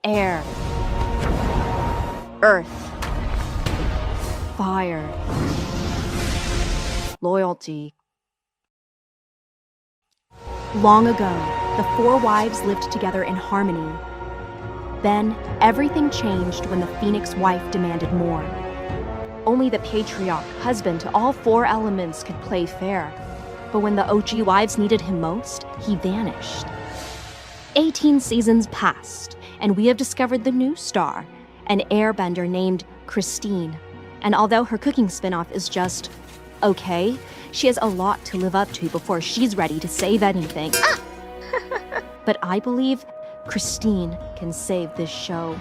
air, earth, fire, loyalty. Long ago, the 4 wives lived together in harmony. Then, everything changed when the Phoenix wife demanded more. Only the patriarch, husband to all 4 elements, could play fair. But when the OG wives needed him most, he vanished. 18 seasons passed, and we have discovered the new star, an airbender named Christine. And although her cooking spinoff is just okay, she has a lot to live up to before she's ready to save anything. But I believe Christine can save this show.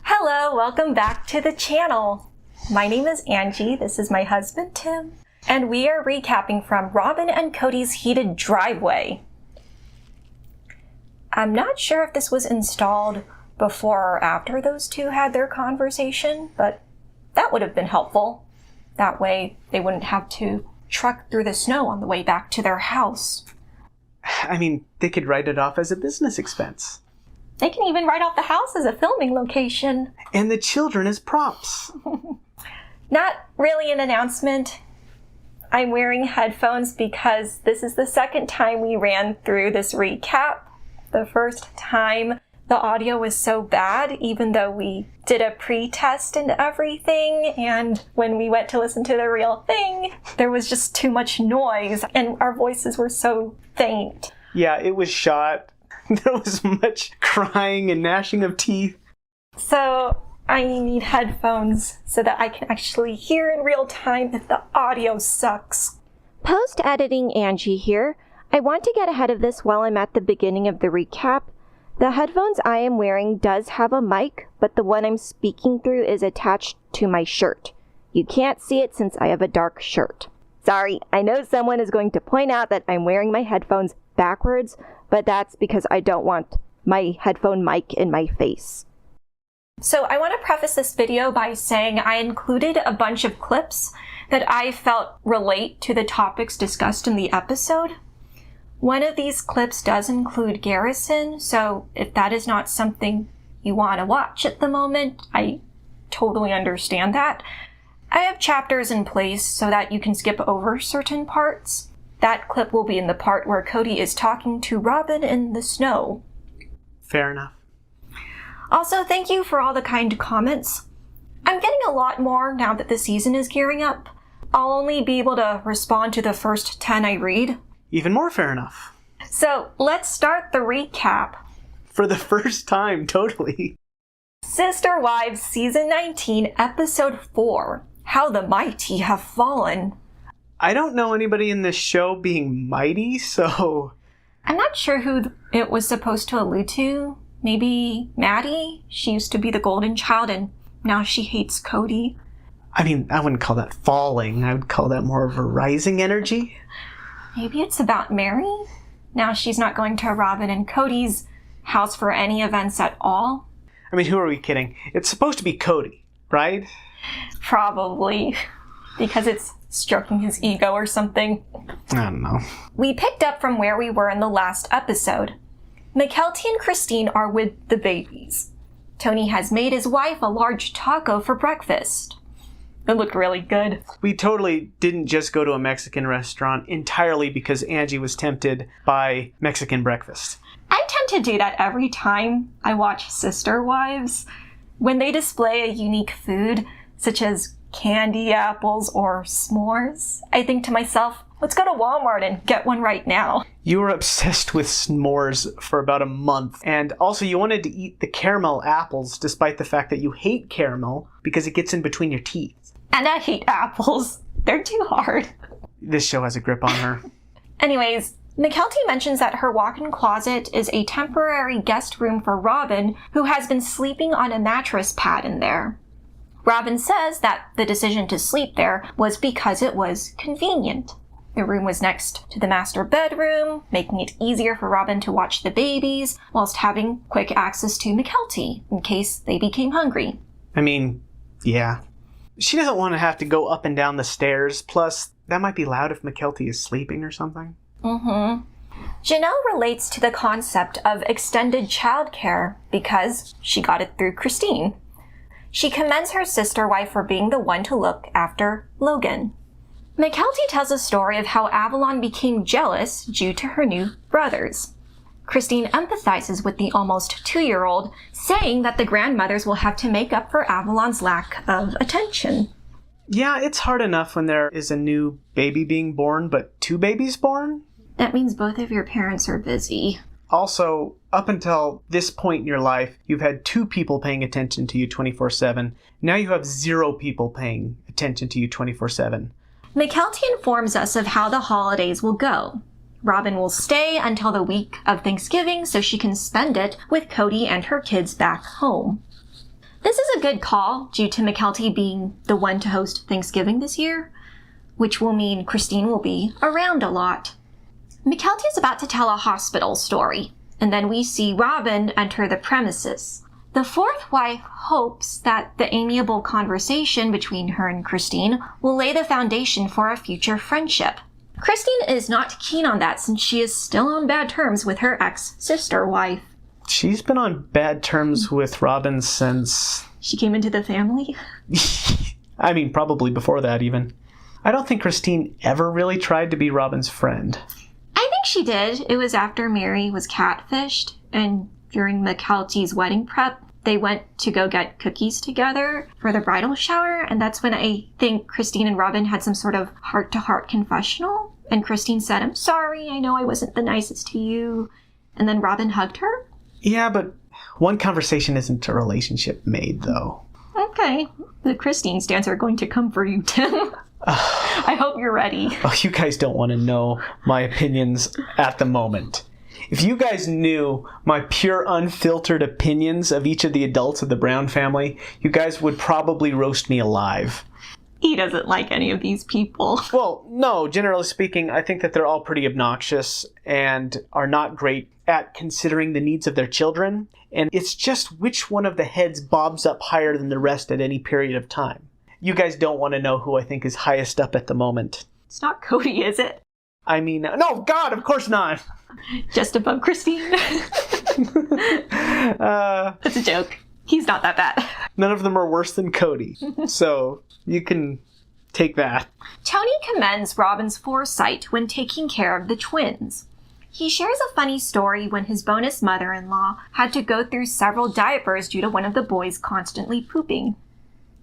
Hello, welcome back to the channel. My name is Angie, this is my husband Tim, and we are recapping from Robyn and Kody's heated driveway. I'm not sure if this was installed before or after those two had their conversation, but that would have been helpful. That way they wouldn't have to truck through the snow on the way back to their house. I mean, they could write it off as a business expense. They can even write off the house as a filming location. And the children as props. Not really an announcement. I'm wearing headphones because this is the second time we ran through this recap. The first time the audio was so bad, even though we did a pre-test and everything, and when we went to listen to the real thing, there was just too much noise and our voices were so faint. Yeah, it was shot. There was much crying and gnashing of teeth. So I need headphones so that I can actually hear in real time if the audio sucks. Post-editing Angie here. I want to get ahead of this while I'm at the beginning of the recap. The headphones I am wearing does have a mic, but the one I'm speaking through is attached to my shirt. You can't see it since I have a dark shirt. Sorry, I know someone is going to point out that I'm wearing my headphones backwards, but that's because I don't want my headphone mic in my face. So I want to preface this video by saying I included a bunch of clips that I felt relate to the topics discussed in the episode. One of these clips does include Garrison, so if that is not something you want to watch at the moment, I totally understand that. I have chapters in place so that you can skip over certain parts. That clip will be in the part where Kody is talking to Robyn in the snow. Fair enough. Also, thank you for all the kind comments. I'm getting a lot more now that the season is gearing up. I'll only be able to respond to the first 10 I read. Even more fair enough. So let's start the recap. For the first time, totally. Sister Wives Season 19, Episode 4, How the Mighty Have Fallen. I don't know anybody in this show being mighty, so... I'm not sure who it was supposed to allude to. Maybe Maddie? She used to be the golden child and now she hates Kody. I mean, I wouldn't call that falling. I would call that more of a rising energy. Maybe it's about Meri? Now she's not going to Robyn and Kody's house for any events at all? I mean, who are we kidding? It's supposed to be Kody, right? Probably. Because it's stroking his ego or something. I don't know. We picked up from where we were in the last episode. Mykelti and Christine are with the babies. Tony has made his wife a large taco for breakfast. It looked really good. We totally didn't just go to a Mexican restaurant entirely because Angie was tempted by Mexican breakfast. I tend to do that every time I watch Sister Wives. When they display a unique food, such as candy apples or s'mores, I think to myself, let's go to Walmart and get one right now. You were obsessed with s'mores for about a month, and also you wanted to eat the caramel apples despite the fact that you hate caramel because it gets in between your teeth. And I hate apples. They're too hard. This show has a grip on her. Anyways, Mykelti mentions that her walk-in closet is a temporary guest room for Robyn, who has been sleeping on a mattress pad in there. Robyn says that the decision to sleep there was because it was convenient. The room was next to the master bedroom, making it easier for Robyn to watch the babies, whilst having quick access to Mykelti in case they became hungry. I mean, yeah. She doesn't want to have to go up and down the stairs. Plus, that might be loud if Mykelti is sleeping or something. Mm-hmm. Janelle relates to the concept of extended childcare because she got it through Christine. She commends her sister wife for being the one to look after Logan. Mykelti tells a story of how Avalon became jealous due to her new brothers. Christine empathizes with the almost 2-year-old, saying that the grandmothers will have to make up for Avalon's lack of attention. Yeah, it's hard enough when there is a new baby being born, but 2 babies born? That means both of your parents are busy. Also, up until this point in your life, you've had 2 people paying attention to you 24/7. Now you have 0 people paying attention to you 24/7. Mykelti informs us of how the holidays will go. Robyn will stay until the week of Thanksgiving so she can spend it with Kody and her kids back home. This is a good call due to Mykelti being the one to host Thanksgiving this year, which will mean Christine will be around a lot. Mykelti is about to tell a hospital story, and then we see Robyn enter the premises. The 4th wife hopes that the amiable conversation between her and Christine will lay the foundation for a future friendship. Christine is not keen on that since she is still on bad terms with her ex-sister wife. She's been on bad terms with Robyn since... She came into the family? I mean, probably before that even. I don't think Christine ever really tried to be Robyn's friend. I think she did. It was after Meri was catfished, and during Mykelti's wedding prep, they went to go get cookies together for the bridal shower, and that's when I think Christine and Robyn had some sort of heart-to-heart confessional, and Christine said, "I'm sorry, I know I wasn't the nicest to you," and then Robyn hugged her. Yeah, but one conversation isn't a relationship made, though. Okay, the Christine stands are going to come for you, Tim. I hope you're ready. Oh, you guys don't want to know my opinions at the moment. If you guys knew my pure, unfiltered opinions of each of the adults of the Brown family, you guys would probably roast me alive. He doesn't like any of these people. Well, no, generally speaking, I think that they're all pretty obnoxious and are not great at considering the needs of their children. And it's just which one of the heads bobs up higher than the rest at any period of time. You guys don't want to know who I think is highest up at the moment. It's not Kody, is it? I mean, no, God, of course not. Just above Christine. That's a joke. He's not that bad. None of them are worse than Kody. So you can take that. Tony commends Robyn's foresight when taking care of the twins. He shares a funny story when his bonus mother-in-law had to go through several diapers due to one of the boys constantly pooping.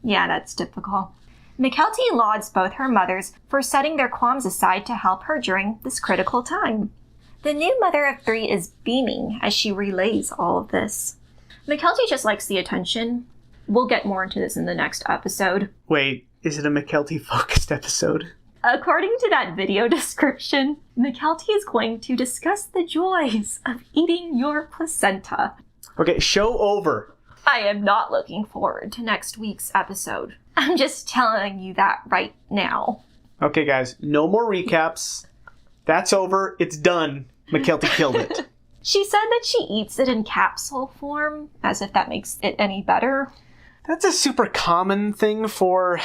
Yeah, that's typical. Mykelti lauds both her mothers for setting their qualms aside to help her during this critical time. The new mother of 3 is beaming as she relays all of this. Mykelti just likes the attention. We'll get more into this in the next episode. Wait, is it a Mykelti-focused episode? According to that video description, Mykelti is going to discuss the joys of eating your placenta. Okay, show over. I am not looking forward to next week's episode. I'm just telling you that right now. Okay, guys, no more recaps. That's over. It's done. Mykelti killed it. She said that she eats it in capsule form, as if that makes it any better. That's a super common thing for...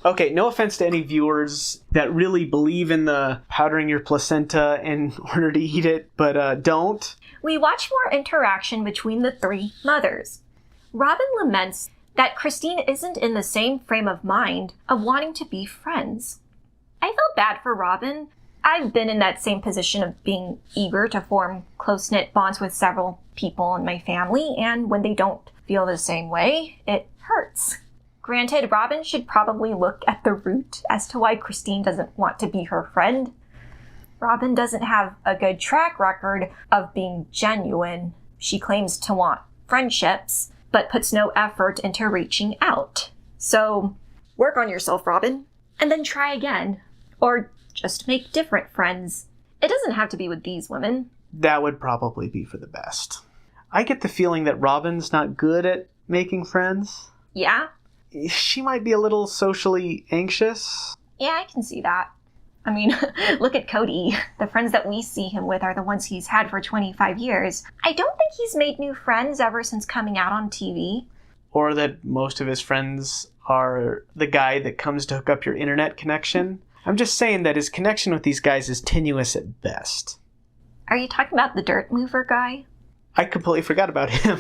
Okay, no offense to any viewers that really believe in the powdering your placenta in order to eat it, but don't. We watch more interaction between the 3 mothers. Robyn laments that Christine isn't in the same frame of mind of wanting to be friends. I felt bad for Robyn. I've been in that same position of being eager to form close-knit bonds with several people in my family, and when they don't feel the same way, it hurts. Granted, Robyn should probably look at the root as to why Christine doesn't want to be her friend. Robyn doesn't have a good track record of being genuine. She claims to want friendships, but puts no effort into reaching out. So, work on yourself, Robyn, and then try again. Or just make different friends. It doesn't have to be with these women. That would probably be for the best. I get the feeling that Robyn's not good at making friends. Yeah? She might be a little socially anxious. Yeah, I can see that. I mean, look at Kody. The friends that we see him with are the ones he's had for 25 years. I don't think he's made new friends ever since coming out on TV. or that most of his friends are the guy that comes to hook up your internet connection. I'm just saying that his connection with these guys is tenuous at best. Are you talking about the dirt mover guy? I completely forgot about him.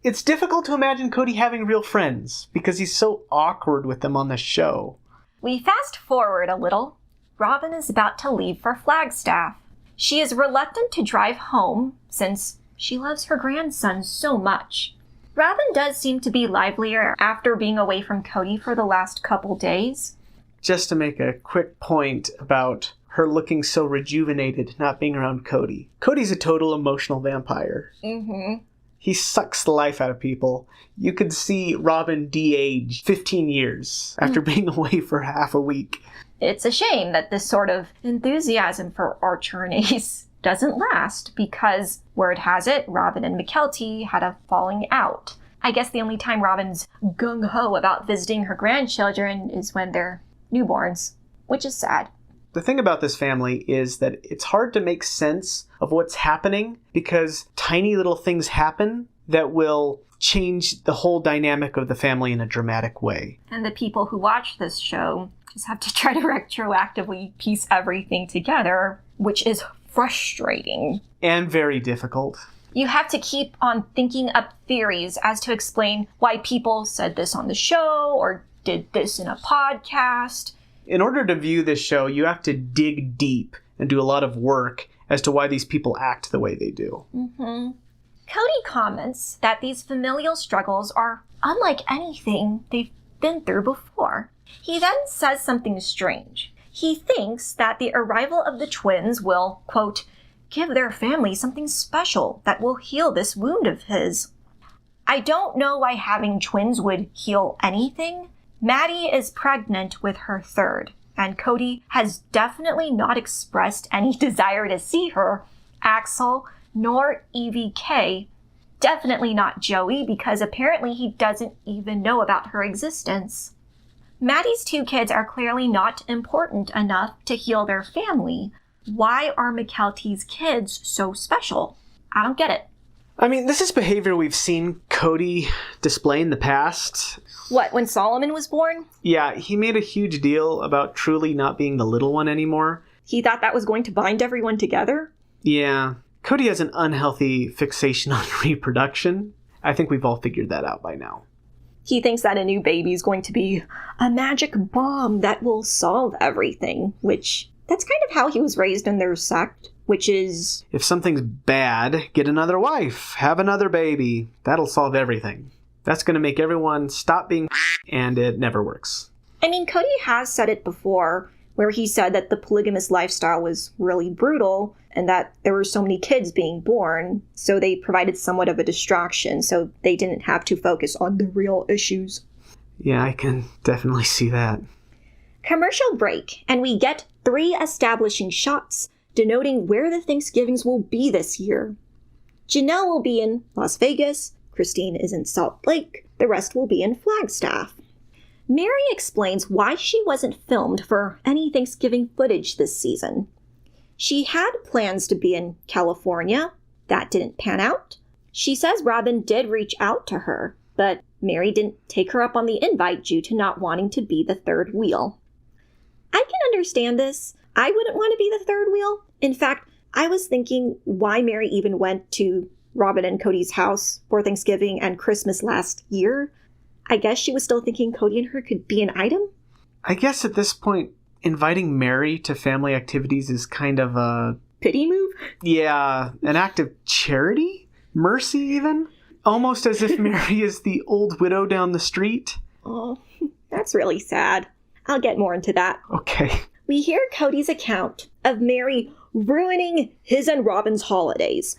It's difficult to imagine Kody having real friends because he's so awkward with them on the show. We fast forward a little. Robyn is about to leave for Flagstaff. She is reluctant to drive home since she loves her grandson so much. Robyn does seem to be livelier after being away from Kody for the last couple days. Just to make a quick point about her looking so rejuvenated not being around Kody. Cody's a total emotional vampire. Mm-hmm. He sucks the life out of people. You could see Robyn de-age 15 years after being away for half a week. It's a shame that this sort of enthusiasm for Archer and Ace doesn't last, because word has it, Robyn and Mykelti had a falling out. I guess the only time Robyn's gung-ho about visiting her grandchildren is when they're newborns, which is sad. The thing about this family is that it's hard to make sense of what's happening because tiny little things happen that will change the whole dynamic of the family in a dramatic way. And the people who watch this show just have to try to retroactively piece everything together, which is frustrating. And very difficult. You have to keep on thinking up theories as to explain why people said this on the show or did this in a podcast. In order to view this show, you have to dig deep and do a lot of work as to why these people act the way they do. Mm-hmm. Kody comments that these familial struggles are unlike anything they've been through before. He then says something strange. He thinks that the arrival of the twins will, quote, give their family something special that will heal this wound of his. I don't know why having twins would heal anything. Maddie is pregnant with her third, and Kody has definitely not expressed any desire to see her. Axel, nor EVK, definitely not Joey, because apparently he doesn't even know about her existence. Maddie's 2 kids are clearly not important enough to heal their family. Why are Mykelti's kids so special? I don't get it. I mean, this is behavior we've seen Kody display in the past. What, when Solomon was born? Yeah, he made a huge deal about truly not being the little one anymore. He thought that was going to bind everyone together? Yeah. Kody has an unhealthy fixation on reproduction. I think we've all figured that out by now. He thinks that a new baby is going to be a magic bomb that will solve everything, which that's kind of how he was raised in their sect, which is... if something's bad, get another wife, have another baby. That'll solve everything. That's going to make everyone stop being and it never works. I mean, Kody has said it before, where he said that the polygamous lifestyle was really brutal and that there were so many kids being born, so they provided somewhat of a distraction, so they didn't have to focus on the real issues. Yeah, I can definitely see that. Commercial break, and we get 3 establishing shots denoting where the Thanksgivings will be this year. Janelle will be in Las Vegas, Christine is in Salt Lake, the rest will be in Flagstaff. Meri explains why she wasn't filmed for any Thanksgiving footage this season. She had plans to be in California. That didn't pan out. She says Robyn did reach out to her, but Meri didn't take her up on the invite due to not wanting to be the third wheel. I can understand this. I wouldn't want to be the third wheel. In fact, I was thinking why Meri even went to Robyn and Kody's house for Thanksgiving and Christmas last year. I guess she was still thinking Kody and her could be an item? I guess at this point, inviting Meri to family activities is kind of a... pity move? Yeah, an act of charity? Mercy, even? Almost as if Meri is the old widow down the street. Oh, that's really sad. I'll get more into that. Okay. We hear Kody's account of Meri ruining his and Robyn's holidays.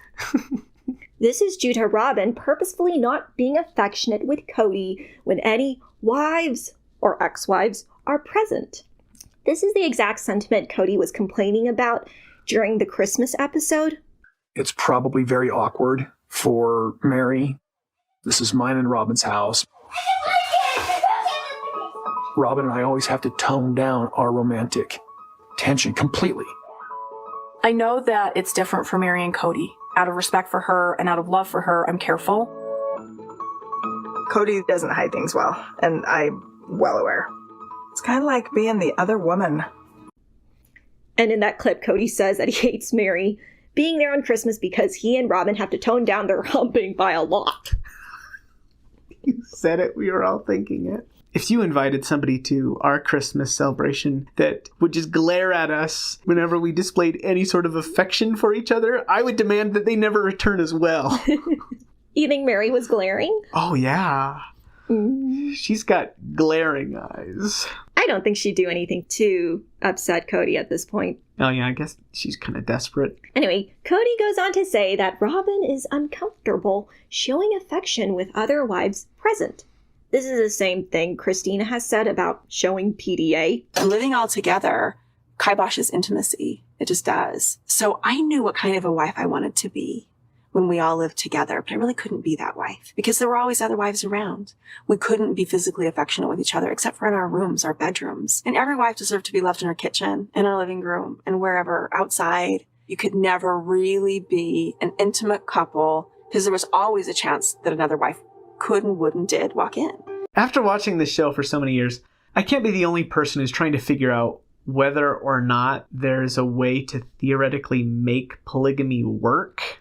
This is due to Robyn purposefully not being affectionate with Kody when any wives or ex-wives are present. This is the exact sentiment Kody was complaining about during the Christmas episode. It's probably very awkward for Meri. This is mine and Robyn's house. Robyn and I always have to tone down our romantic tension completely. I know that it's different for Meri and Kody. Out of respect for her and out of love for her, I'm careful. Kody doesn't hide things well, and I'm well aware. It's kind of like being the other woman. And in that clip, Kody says that he hates Meri being there on Christmas because he and Robyn have to tone down their humping by a lot. You said it, we were all thinking it. If you invited somebody to our Christmas celebration that would just glare at us whenever we displayed any sort of affection for each other, I would demand that they never return as well. You think Meri was glaring? Oh, yeah. She's got glaring eyes. I don't think she'd do anything to upset Kody at this point. Oh, yeah, I guess she's kind of desperate. Anyway, Kody goes on to say that Robyn is uncomfortable showing affection with other wives present. This is the same thing Christina has said about showing PDA. Living all together kiboshes intimacy. It just does. So I knew what kind of a wife I wanted to be when we all lived together, but I really couldn't be that wife because there were always other wives around. We couldn't be physically affectionate with each other except for in our rooms, our bedrooms. And every wife deserved to be loved in her kitchen, in our living room, and wherever, outside. You could never really be an intimate couple because there was always a chance that another wife could and would and did walk in. After watching this show for so many years, I can't be the only person who's trying to figure out whether or not there's a way to theoretically make polygamy work.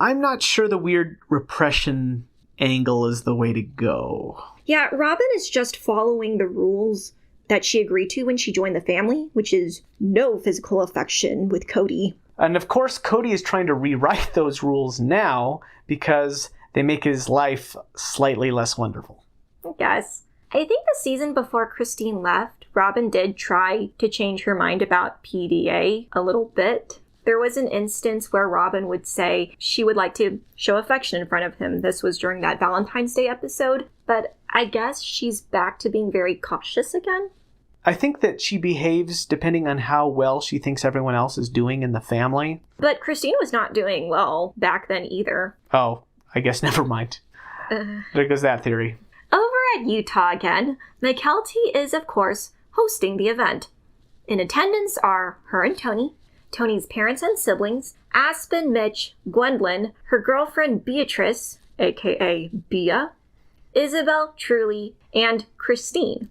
I'm not sure the weird repression angle is the way to go. Yeah, Robyn is just following the rules that she agreed to when she joined the family, which is no physical affection with Kody. And of course, Kody is trying to rewrite those rules now because they make his life slightly less wonderful. I guess. I think the season before Christine left, Robyn did try to change her mind about PDA a little bit. There was an instance where Robyn would say she would like to show affection in front of him. This was during that Valentine's Day episode, but I guess she's back to being very cautious again. I think that she behaves depending on how well she thinks everyone else is doing in the family. But Christine was not doing well back then either. Oh, I guess never mind. There goes that theory. Over at Utah again, Mykelti is, of course, hosting the event. In attendance are her and Tony, Tony's parents and siblings, Aspen, Mitch, Gwendolyn, her girlfriend Beatrice, aka Bea, Isabel, Truly, and Christine.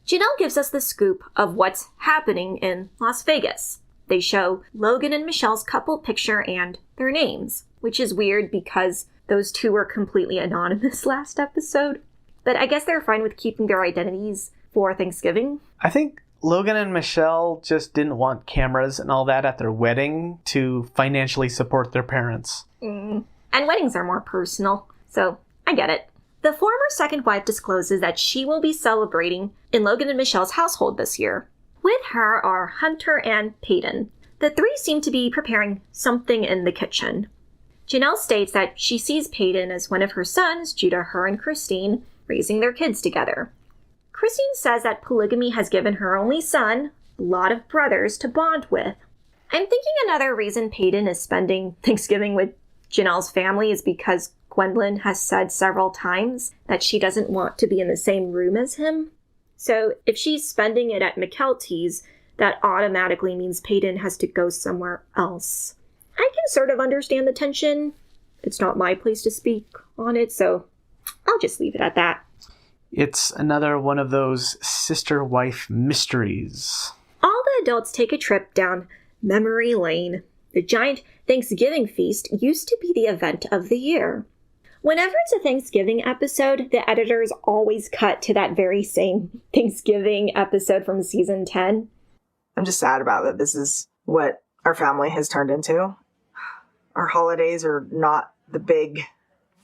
Janelle gives us the scoop of what's happening in Las Vegas. They show Logan and Michelle's couple picture and their names, which is weird because those two were completely anonymous last episode. But I guess they're fine with keeping their identities for Thanksgiving. I think Logan and Michelle just didn't want cameras and all that at their wedding to financially support their parents. And weddings are more personal, so I get it. The former second wife discloses that she will be celebrating in Logan and Michelle's household this year. With her are Hunter and Peyton. The three seem to be preparing something in the kitchen. Janelle states that she sees Peyton as one of her sons due to her and Christine raising their kids together. Christine says that polygamy has given her only son a lot of brothers to bond with. I'm thinking another reason Peyton is spending Thanksgiving with Janelle's family is because Gwendolyn has said several times that she doesn't want to be in the same room as him. So if she's spending it at Mykelti's, that automatically means Peyton has to go somewhere else. I can sort of understand the tension. It's not my place to speak on it, so I'll just leave it at that. It's another one of those sister-wife mysteries. All the adults take a trip down memory lane. The giant Thanksgiving feast used to be the event of the year. Whenever it's a Thanksgiving episode, the editors always cut to that very same Thanksgiving episode from season 10. I'm just sad about that. This is what our family has turned into. Our holidays are not the big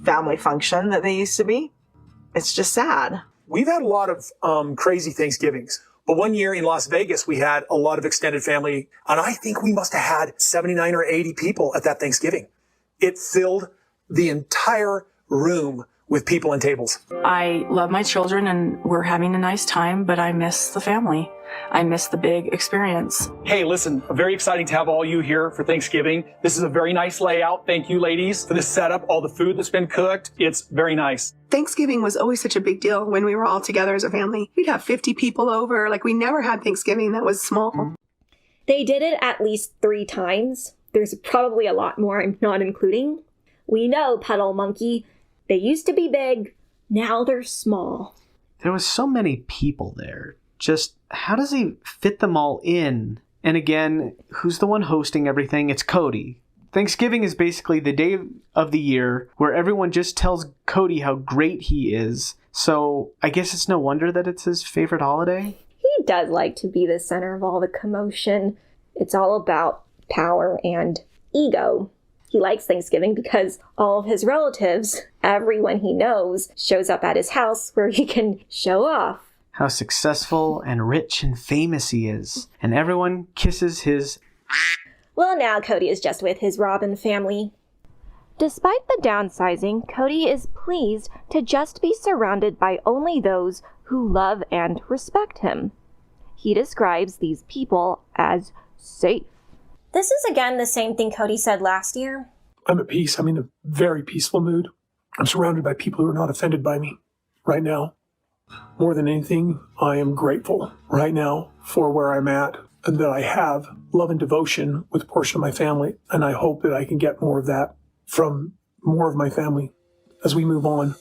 family function that they used to be. It's just sad. We've had a lot of crazy Thanksgivings. But one year in Las Vegas, we had a lot of extended family. And I think we must have had 79 or 80 people at that Thanksgiving. It filled the entire room with people and tables. I love my children and we're having a nice time, but I miss the family. I miss the big experience. Hey, listen, very exciting to have all you here for Thanksgiving. This is a very nice layout. Thank you, ladies, for this setup, all the food that's been cooked. It's very nice. Thanksgiving was always such a big deal when we were all together as a family. We'd have 50 people over. Like, we never had Thanksgiving that was small. They did it at least 3 times. There's probably a lot more I'm not including. We know, Puddle Monkey, they used to be big, Now they're small. There was so many people there. Just how does he fit them all in? And again, who's the one hosting everything? It's Kody. Thanksgiving is basically the day of the year where everyone just tells Kody how great he is. So I guess it's no wonder that it's his favorite holiday. He does like to be the center of all the commotion. It's all about power and ego. He likes Thanksgiving because all of his relatives, everyone he knows, shows up at his house where he can show off how successful and rich and famous he is. And everyone kisses his... Well, now Kody is just with his Robyn family. Despite the downsizing, Kody is pleased to just be surrounded by only those who love and respect him. He describes these people as safe. This is again the same thing Kody said last year. I'm at peace. I'm in a very peaceful mood. I'm surrounded by people who are not offended by me right now. More than anything, I am grateful right now for where I'm at and that I have love and devotion with a portion of my family. And I hope that I can get more of that from more of my family as we move on.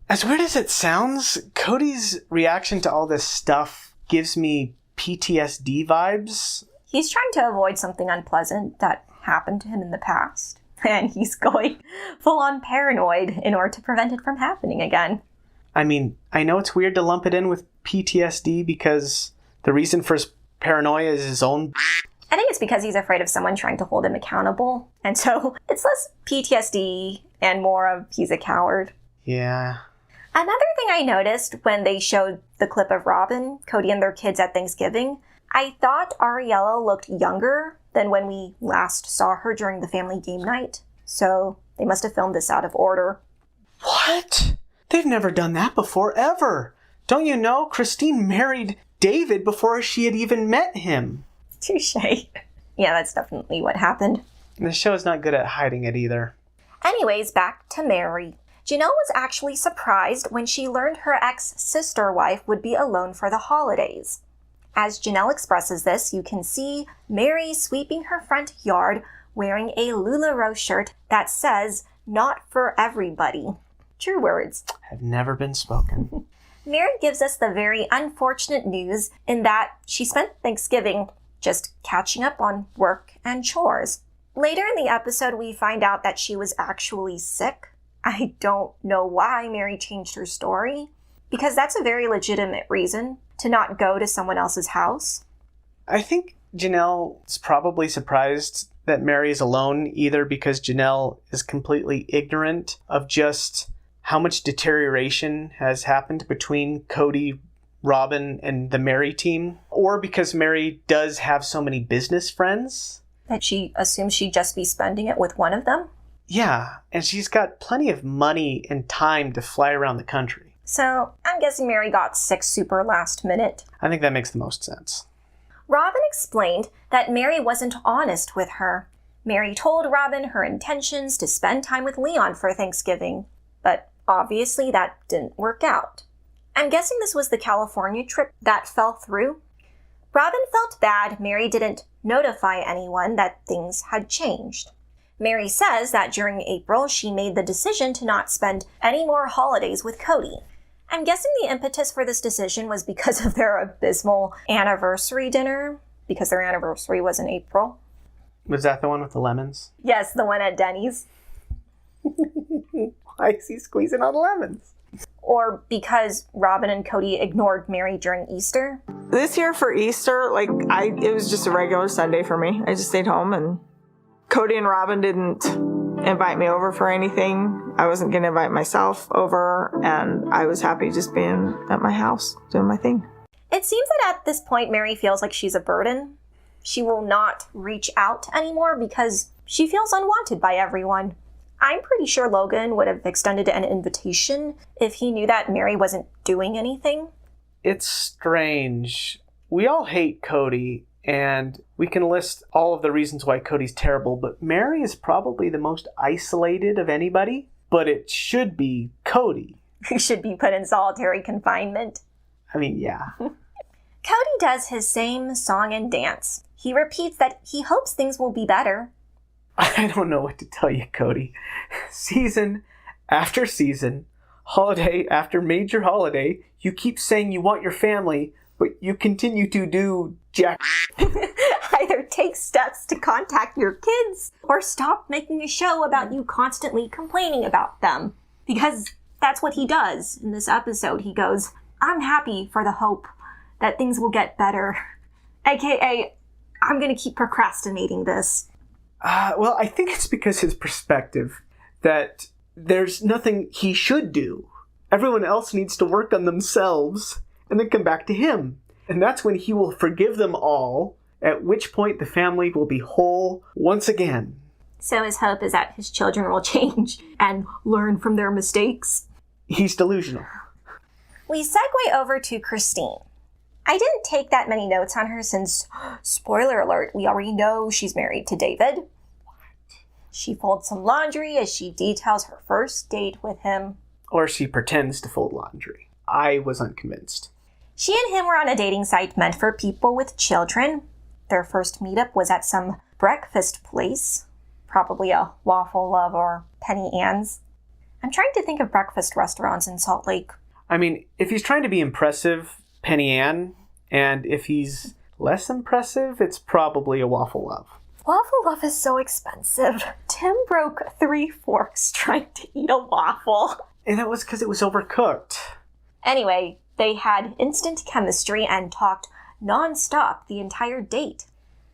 As weird as it sounds, Kody's reaction to all this stuff gives me PTSD vibes. He's trying to avoid something unpleasant that happened to him in the past. And he's going full-on paranoid in order to prevent it from happening again. I mean, I know it's weird to lump it in with PTSD because the reason for his paranoia is his own. I think it's because he's afraid of someone trying to hold him accountable. And so it's less PTSD and more of he's a coward. Yeah. Another thing I noticed when they showed the clip of Robyn, Kody, and their kids at Thanksgiving, I thought Ariella looked younger than when we last saw her during the family game night. So they must have filmed this out of order. What? They've never done that before, ever. Don't you know? Christine married David before she had even met him. Touché. Yeah, that's definitely what happened. And the show is not good at hiding it either. Anyways, back to Meri. Janelle was actually surprised when she learned her ex-sister wife would be alone for the holidays. As Janelle expresses this, you can see Meri sweeping her front yard wearing a LuLaRoe shirt that says, "Not for everybody." True words. Have never been spoken. Meri gives us the very unfortunate news in that she spent Thanksgiving just catching up on work and chores. Later in the episode, we find out that she was actually sick. I don't know why Meri changed her story, because that's a very legitimate reason to not go to someone else's house. I think Janelle's probably surprised that Meri is alone, either because Janelle is completely ignorant of just how much deterioration has happened between Kody, Robyn, and the Meri team, or because Meri does have so many business friends. That she assumes she'd just be spending it with one of them? Yeah, and she's got plenty of money and time to fly around the country. So, I'm guessing Meri got sick super last minute. I think that makes the most sense. Robyn explained that Meri wasn't honest with her. Meri told Robyn her intentions to spend time with Leon for Thanksgiving, but obviously that didn't work out. I'm guessing this was the California trip that fell through. Robyn felt bad Meri didn't notify anyone that things had changed. Meri says that during April she made the decision to not spend any more holidays with Kody. I'm guessing the impetus for this decision was because of their abysmal anniversary dinner, because their anniversary was in April. Was that the one with the lemons? Yes, the one at Denny's. Why is he squeezing all the lemons? Or because Robyn and Kody ignored Meri during Easter. This year for Easter, it was just a regular Sunday for me. I just stayed home, and Kody and Robyn didn't invite me over for anything. I wasn't going to invite myself over, and I was happy just being at my house, doing my thing. It seems that at this point, Meri feels like she's a burden. She will not reach out anymore because she feels unwanted by everyone. I'm pretty sure Logan would have extended an invitation if he knew that Meri wasn't doing anything. It's strange. We all hate Kody, and we can list all of the reasons why Kody's terrible, but Meri is probably the most isolated of anybody, but it should be Kody. He should be put in solitary confinement. I mean, yeah. Kody does his same song and dance. He repeats that he hopes things will be better. I don't know what to tell you, Kody. Season after season, Holiday after major holiday, you keep saying you want your family, but you continue to do jacka. Either take steps to contact your kids or stop making a show about you constantly complaining about them. Because that's what he does in this episode. He goes, I'm happy for the hope that things will get better. AKA, I'm going to keep procrastinating this. Well, I think it's because his perspective that there's nothing he should do. Everyone else needs to work on themselves and then come back to him. And that's when he will forgive them all, at which point the family will be whole once again. So his hope is that his children will change and learn from their mistakes. He's delusional. We segue over to Christine. I didn't take that many notes on her since, spoiler alert, we already know she's married to David. She folds some laundry as she details her first date with him. Or she pretends to fold laundry. I was unconvinced. She and him were on a dating site meant for people with children. Their first meetup was at some breakfast place, probably a Waffle Love or Penny Ann's. I'm trying to think of breakfast restaurants in Salt Lake. I mean, if he's trying to be impressive, Penny Ann, and if he's less impressive, it's probably a Waffle Love. Waffle Love is so expensive. Tim broke 3 forks trying to eat a waffle. And it was because it was overcooked. Anyway, they had instant chemistry and talked non-stop the entire date.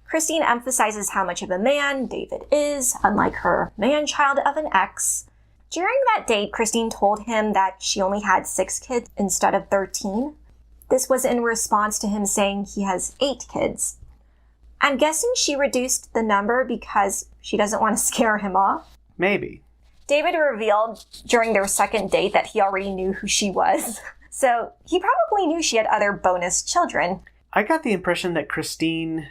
Christine emphasizes how much of a man David is, unlike her man-child of an ex. During that date, Christine told him that she only had 6 kids instead of 13. This was in response to him saying he has 8 kids. I'm guessing she reduced the number because she doesn't want to scare him off. Maybe. David revealed during their second date that he already knew who she was. So he probably knew she had other bonus children. I got the impression that Christine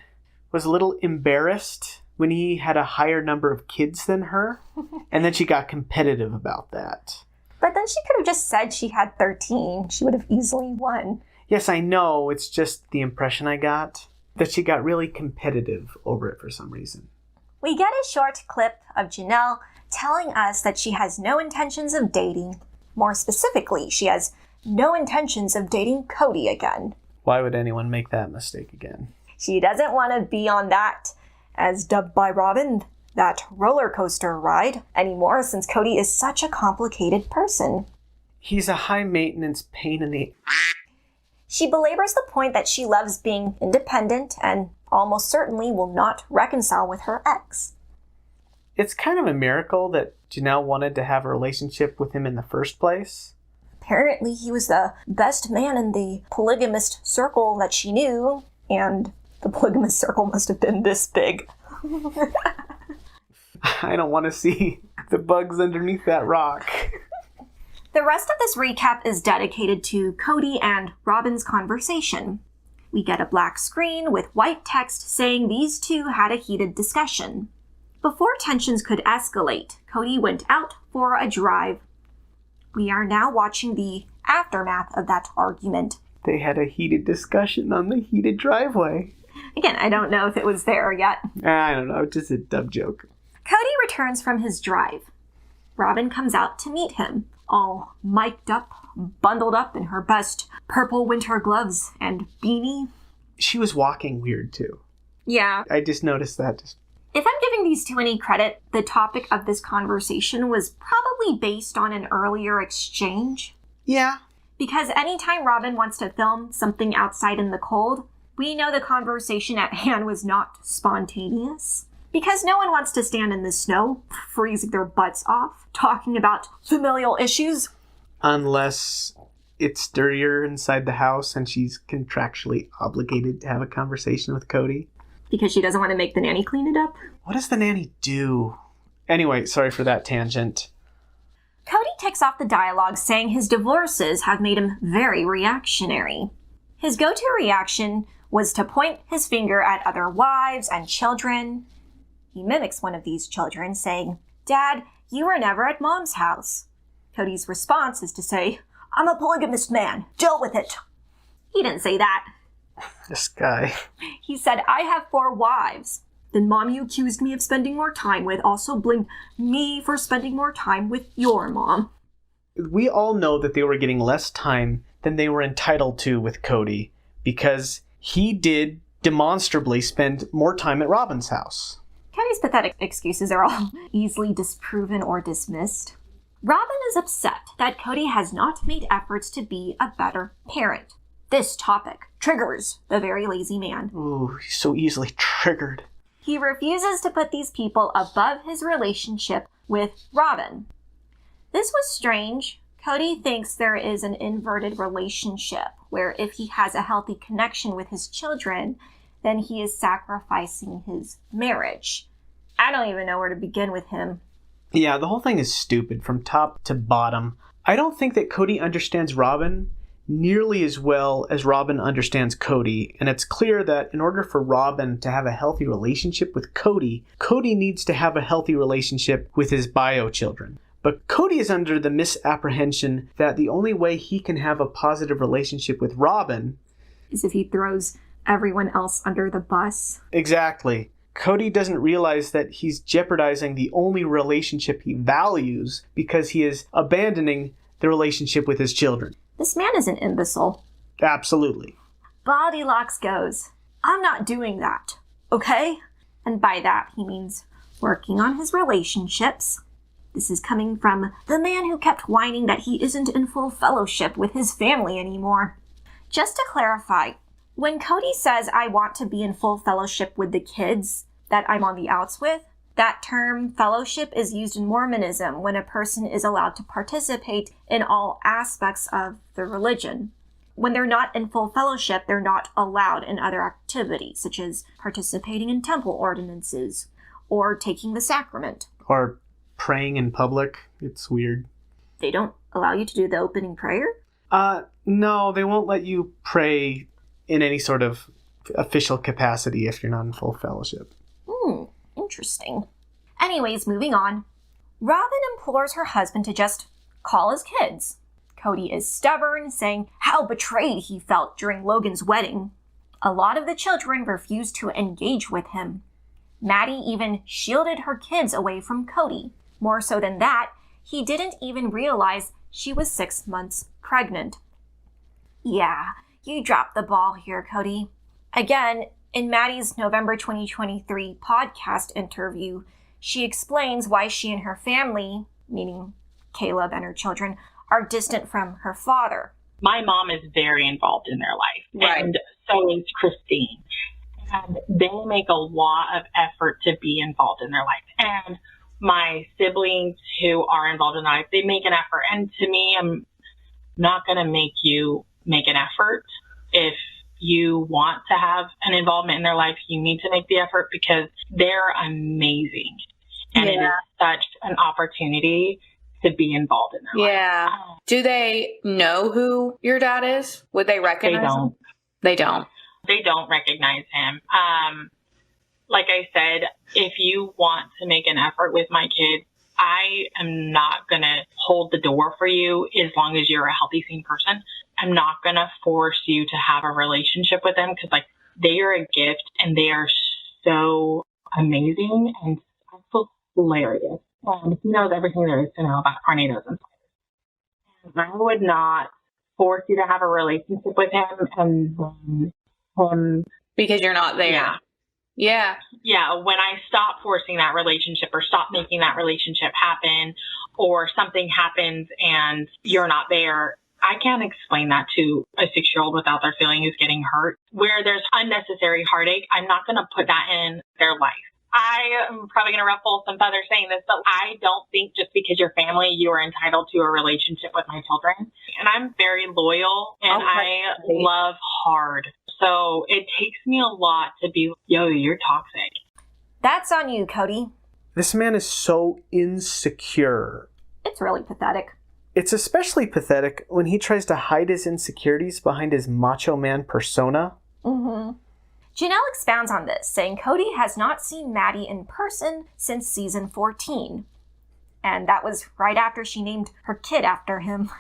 was a little embarrassed when he had a higher number of kids than her, and then she got competitive about that. But then she could have just said she had 13. She would have easily won. Yes, I know. It's just the impression I got, that she got really competitive over it for some reason. We get a short clip of Janelle telling us that she has no intentions of dating. More specifically, she has no intentions of dating Kody again. Why would anyone make that mistake again? She doesn't want to be on that, as dubbed by Robyn, that roller coaster ride anymore since Kody is such a complicated person. He's a high-maintenance pain in the... She belabors the point that she loves being independent and almost certainly will not reconcile with her ex. It's kind of a miracle that Janelle wanted to have a relationship with him in the first place. Apparently he was the best man in the polygamist circle that she knew, and the polygamous circle must have been this big. I don't want to see the bugs underneath that rock. The rest of this recap is dedicated to Kody and Robyn's conversation. We get a black screen with white text saying these two had a heated discussion. Before tensions could escalate, Kody went out for a drive. We are now watching the aftermath of that argument. They had a heated discussion on the heated driveway. Again, I don't know if it was there yet. I don't know, just a dumb joke. Kody returns from his drive. Robyn comes out to meet him, all mic'd up, bundled up in her best purple winter gloves and beanie. She was walking weird, too. Yeah. I just noticed that. If I'm giving these two any credit, the topic of this conversation was probably based on an earlier exchange. Yeah. Because anytime Robyn wants to film something outside in the cold, we know the conversation at hand was not spontaneous. Because no one wants to stand in the snow, freezing their butts off, talking about familial issues. Unless it's dirtier inside the house and she's contractually obligated to have a conversation with Kody. Because she doesn't want to make the nanny clean it up. What does the nanny do? Anyway, sorry for that tangent. Kody takes off the dialogue saying his divorces have made him very reactionary. His go-to reaction was to point his finger at other wives and children. He mimics one of these children, saying, "Dad, you were never at Mom's house." Kody's response is to say, "I'm a polygamist man. Deal with it." He didn't say that. This guy. He said, "I have 4 wives. Then Mom you accused me of spending more time with also blamed me for spending more time with your mom." We all know that they were getting less time than they were entitled to with Kody because he did demonstrably spend more time at Robyn's house. Kody's pathetic excuses are all easily disproven or dismissed. Robyn is upset that Kody has not made efforts to be a better parent. This topic triggers the very lazy man. Ooh, he's so easily triggered. He refuses to put these people above his relationship with Robyn. This was strange. Kody thinks there is an inverted relationship where if he has a healthy connection with his children, then he is sacrificing his marriage. I don't even know where to begin with him. Yeah, the whole thing is stupid from top to bottom. I don't think that Kody understands Robyn nearly as well as Robyn understands Kody, and it's clear that in order for Robyn to have a healthy relationship with Kody, Kody needs to have a healthy relationship with his bio children. But Kody is under the misapprehension that the only way he can have a positive relationship with Robyn is if he throws everyone else under the bus. Exactly. Kody doesn't realize that he's jeopardizing the only relationship he values because he is abandoning the relationship with his children. This man is an imbecile. Absolutely. Goldilocks goes, I'm not doing that, okay? And by that, he means working on his relationships. This is coming from the man who kept whining that he isn't in full fellowship with his family anymore. Just to clarify, when Kody says, I want to be in full fellowship with the kids that I'm on the outs with, that term fellowship is used in Mormonism when a person is allowed to participate in all aspects of the religion. When they're not in full fellowship, they're not allowed in other activities, such as participating in temple ordinances or taking the sacrament. Or praying in public. It's weird. They don't allow you to do the opening prayer? No, they won't let you pray in any sort of official capacity if you're not in full fellowship. Interesting. Anyways, moving on. Robyn implores her husband to just call his kids. Kody is stubborn, saying how betrayed he felt during Logan's wedding. A lot of the children refused to engage with him. Maddie even shielded her kids away from Kody. More so than that, he didn't even realize she was 6 months pregnant. Yeah, you dropped the ball here, Kody. Again, in Maddie's November 2023 podcast interview, she explains why she and her family, meaning Caleb and her children, are distant from her father. My mom is very involved in their life, Right. and so is Christine. And they make a lot of effort to be involved in their life. And my siblings who are involved in their life, they make an effort. And to me, I'm not going to make you make an effort. If you want to have an involvement in their life, you need to make the effort because they're amazing. And it is such an opportunity to be involved in their life. Yeah. Do they know who your dad is? Would they recognize him? They don't. They don't recognize him. Like I said, if you want to make an effort with my kids, I am not going to hold the door for you as long as you're a healthy, sane person. I'm not going to force you to have a relationship with them because, like, they are a gift and they are so amazing and so hilarious. And he knows everything there is to know about tornadoes and fires. I would not force you to have a relationship with him and then him. Because you're not there. Yeah. Yeah. When I stop forcing that relationship or stop making that relationship happen or something happens and you're not there, I can't explain that to a 6-year-old without their feeling is getting hurt. Where there's unnecessary heartache, I'm not going to put that in their life. I am probably going to ruffle some feathers saying this, but I don't think just because you're family, you are entitled to a relationship with my children. And I'm very loyal and I love hard. So it takes me a lot to be, yo, you're toxic. That's on you, Kody. This man is so insecure. It's really pathetic. It's especially pathetic when he tries to hide his insecurities behind his macho man persona. Janelle expounds on this, saying Kody has not seen Maddie in person since season 14. And that was right after she named her kid after him.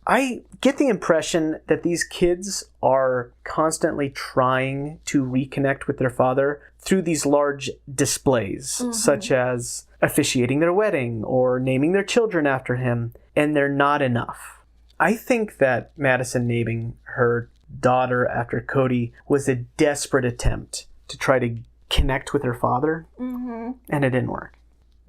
I get the impression that these kids are constantly trying to reconnect with their father through these large displays, such as officiating their wedding or naming their children after him. and they're not enough. I think that Madison naming her daughter after Kody was a desperate attempt to try to connect with her father, and it didn't work.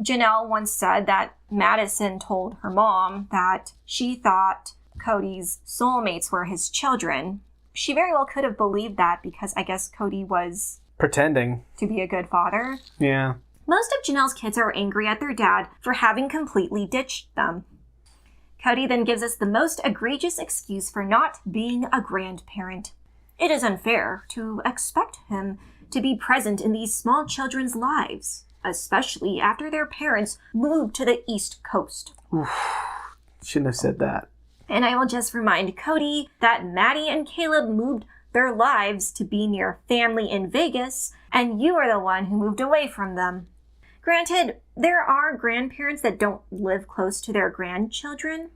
Janelle once said that Madison told her mom that she thought Kody's soulmates were his children. She very well could have believed that because I guess Kody was pretending to be a good father. Yeah. Most of Janelle's kids are angry at their dad for having completely ditched them. Kody then gives us the most egregious excuse for not being a grandparent. It is unfair to expect him to be present in these small children's lives, especially after their parents moved to the East Coast. Oof, shouldn't have said that. And I will just remind Kody that Maddie and Caleb moved their lives to be near family in Vegas, and you are the one who moved away from them. Granted, there are grandparents that don't live close to their grandchildren.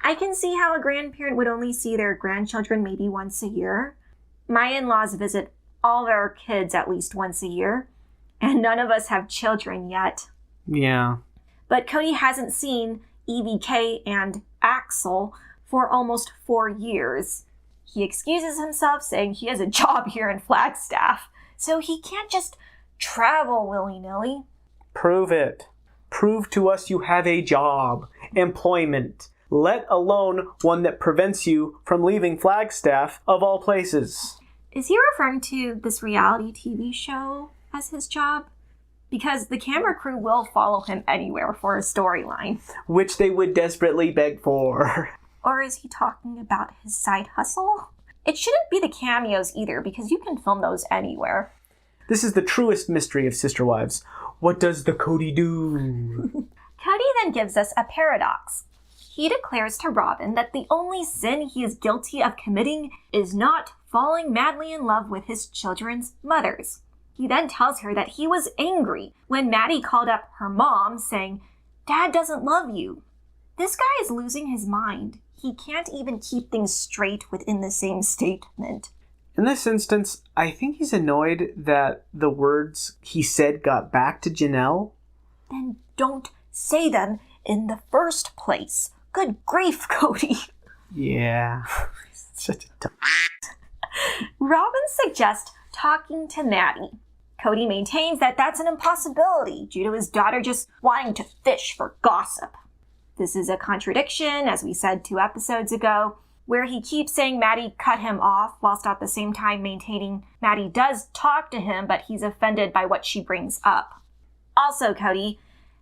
I can see how a grandparent would only see their grandchildren maybe once a year. My in-laws visit all their kids at least once a year, and none of us have children yet. Yeah. But Kody hasn't seen EVK and Axel for almost 4 years. He excuses himself, saying he has a job here in Flagstaff, so he can't just travel willy-nilly. Prove it. Prove to us you have a job, employment, let alone one that prevents you from leaving Flagstaff, of all places. Is he referring to this reality TV show as his job? Because the camera crew will follow him anywhere for a storyline. Which they would desperately beg for. Or is he talking about his side hustle? It shouldn't be the cameos either, because you can film those anywhere. This is the truest mystery of Sister Wives. What does the Kody do? Kody then gives us a paradox. He declares to Robyn that the only sin he is guilty of committing is not falling madly in love with his children's mothers. He then tells her that he was angry when Maddie called up her mom saying, "Dad doesn't love you." This guy is losing his mind. He can't even keep things straight within the same statement. In this instance, I think he's annoyed that the words he said got back to Janelle. Then don't say them in the first place. Good grief, Kody. Yeah. Such a dumb... Robyn suggests talking to Maddie. Kody maintains that that's an impossibility due to his daughter just wanting to fish for gossip. This is a contradiction, as we said 2 episodes ago, where he keeps saying Maddie cut him off, whilst at the same time maintaining Maddie does talk to him, but he's offended by what she brings up. Also, Kody,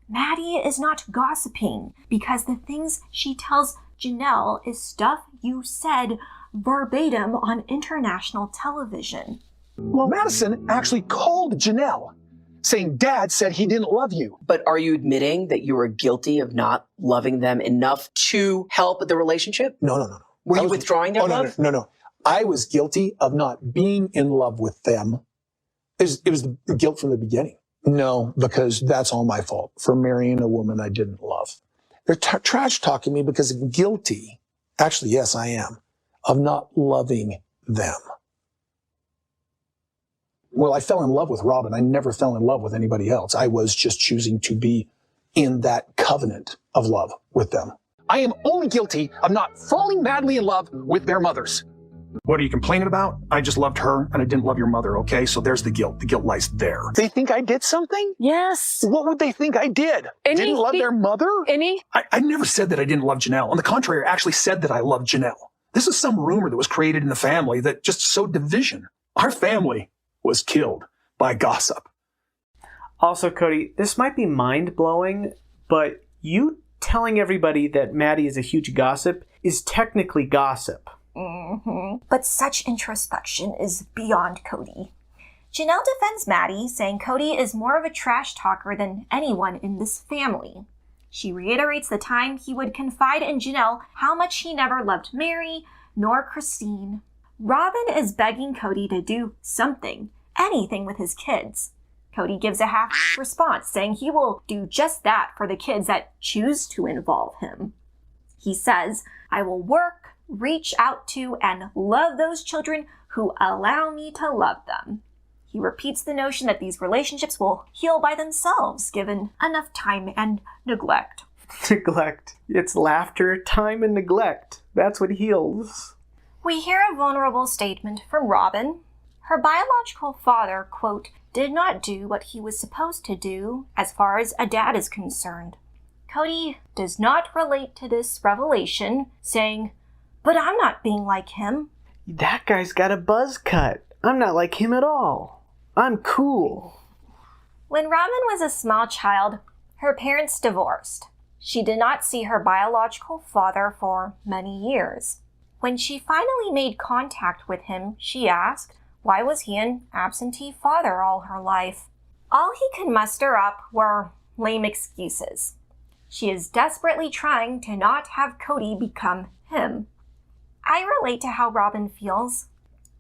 Maddie is not gossiping, because the things she tells Janelle is stuff you said verbatim on international television. Well, Madison actually called Janelle, saying Dad said he didn't love you. But are you admitting that you were guilty of not loving them enough to help the relationship? No. Were you withdrawing their love? No. I was guilty of not being in love with them. It was the guilt from the beginning. No, because that's all my fault for marrying a woman I didn't love. They're trash talking me because I'm guilty. Actually, yes, I am, of not loving them. Well, I fell in love with Robyn. I never fell in love with anybody else. I was just choosing to be in that covenant of love with them. I am only guilty of not falling madly in love with their mothers. What are you complaining about? I just loved her and I didn't love your mother, okay? So there's the guilt. The guilt lies there. They think I did something? Yes. What would they think I did? Didn't love their mother? I never said that I didn't love Janelle. On the contrary, I actually said that I loved Janelle. This is some rumor that was created in the family that just sowed division. Our family was killed by gossip. Also, Kody, this might be mind-blowing, but you telling everybody that Maddie is a huge gossip is technically gossip. But such introspection is beyond Kody. Janelle defends Maddie, saying Kody is more of a trash talker than anyone in this family. She reiterates the time he would confide in Janelle how much he never loved Meri nor Christine. Robyn is begging Kody to do something, anything with his kids. Kody gives a half response, saying he will do just that for the kids that choose to involve him. He says, "I will work, reach out to, and love those children who allow me to love them." He repeats the notion that these relationships will heal by themselves, given enough time and neglect. Neglect. It's laughter, time, and neglect. That's what heals. We hear a vulnerable statement from Robyn. Her biological father, quote, did not do what he was supposed to do as far as a dad is concerned. Kody does not relate to this revelation, saying, but I'm not being like him. That guy's got a buzz cut. I'm not like him at all. I'm cool. When Robyn was a small child, her parents divorced. She did not see her biological father for many years. When she finally made contact with him, she asked, why was he an absentee father all her life? All he could muster up were lame excuses. She is desperately trying to not have Kody become him. I relate to how Robyn feels.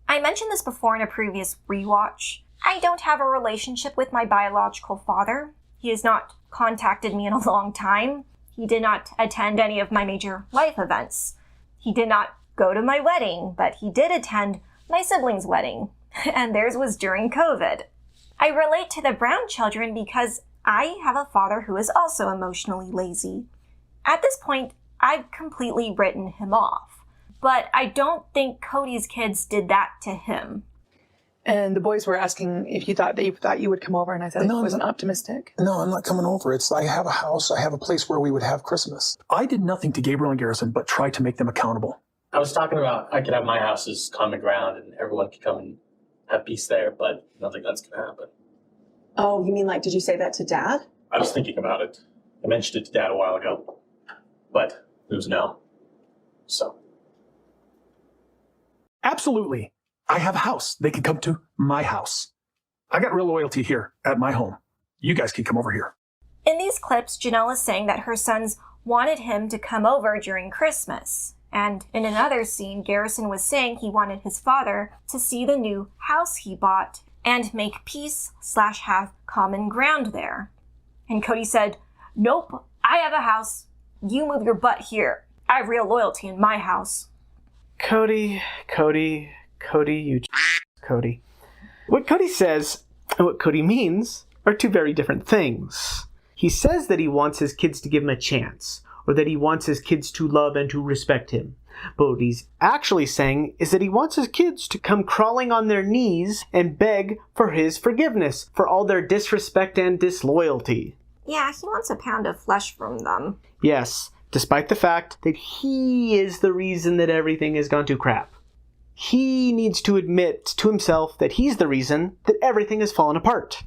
I mentioned this before in a previous rewatch. I don't have a relationship with my biological father. He has not contacted me in a long time. He did not attend any of my major life events. He did not go to my wedding, but he did attend my siblings' wedding, and theirs was during COVID. I relate to the Brown children because I have a father who is also emotionally lazy. At this point, I've completely written him off, but I don't think Kody's kids did that to him. And the boys were asking if you thought you would come over, and I said I wasn't optimistic. No, I'm not coming over. I have a house. I have a place where we would have Christmas. I did nothing to Gabriel and Garrison but try to make them accountable. I was talking about I could have my house as common ground and everyone could come and have peace there, but I don't think that's going to happen. Oh, you mean did you say that to Dad? I was thinking about it. I mentioned it to Dad a while ago, but it was no. So. Absolutely. I have a house. They can come to my house. I got real loyalty here at my home. You guys can come over here. In these clips, Janelle is saying that her sons wanted him to come over during Christmas. And in another scene, Garrison was saying he wanted his father to see the new house he bought and make peace/have common ground there. And Kody said, nope, I have a house. You move your butt here. I have real loyalty in my house. Kody, you Kody. What Kody says and what Kody means are two very different things. He says that he wants his kids to give him a chance, or that he wants his kids to love and to respect him. But what he's actually saying is that he wants his kids to come crawling on their knees and beg for his forgiveness for all their disrespect and disloyalty. Yeah, he wants a pound of flesh from them. Yes, despite the fact that he is the reason that everything has gone to crap. He needs to admit to himself that he's the reason that everything has fallen apart.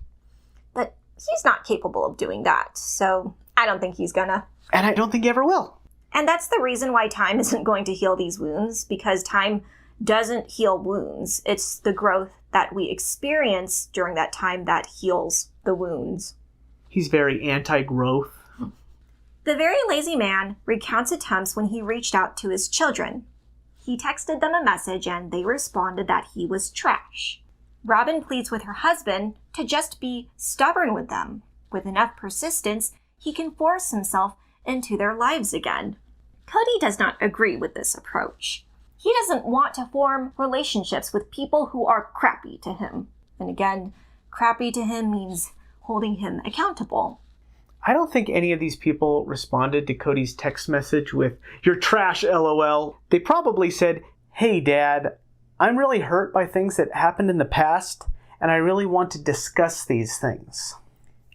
But he's not capable of doing that, so I don't think he's gonna. And I don't think he ever will. And that's the reason why time isn't going to heal these wounds, because time doesn't heal wounds. It's the growth that we experience during that time that heals the wounds. He's very anti-growth. The very lazy man recounts attempts when he reached out to his children. He texted them a message and they responded that he was trash. Robyn pleads with her husband to just be stubborn with them. With enough persistence, he can force himself into their lives again. Kody does not agree with this approach. He doesn't want to form relationships with people who are crappy to him. And again, crappy to him means holding him accountable. I don't think any of these people responded to Kody's text message with, "You're trash, LOL." They probably said, "Hey, Dad, I'm really hurt by things that happened in the past, and I really want to discuss these things."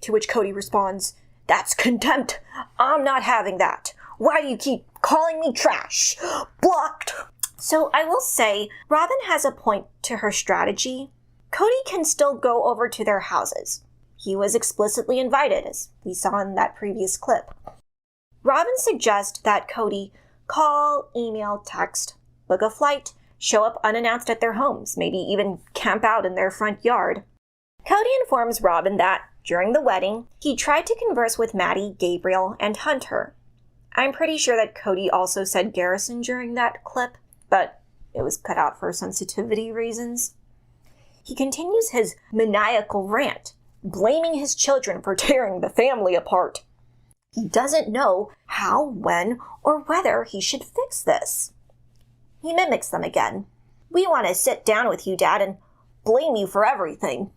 To which Kody responds, "That's contempt. I'm not having that. Why do you keep calling me trash? Blocked." So I will say, Robyn has a point to her strategy. Kody can still go over to their houses. He was explicitly invited, as we saw in that previous clip. Robyn suggests that Kody call, email, text, book a flight, show up unannounced at their homes, maybe even camp out in their front yard. Kody informs Robyn that, during the wedding, he tried to converse with Maddie, Gabriel, and Hunter. I'm pretty sure that Kody also said Garrison during that clip, but it was cut out for sensitivity reasons. He continues his maniacal rant, blaming his children for tearing the family apart. He doesn't know how, when, or whether he should fix this. He mimics them again. "We want to sit down with you, Dad, and blame you for everything."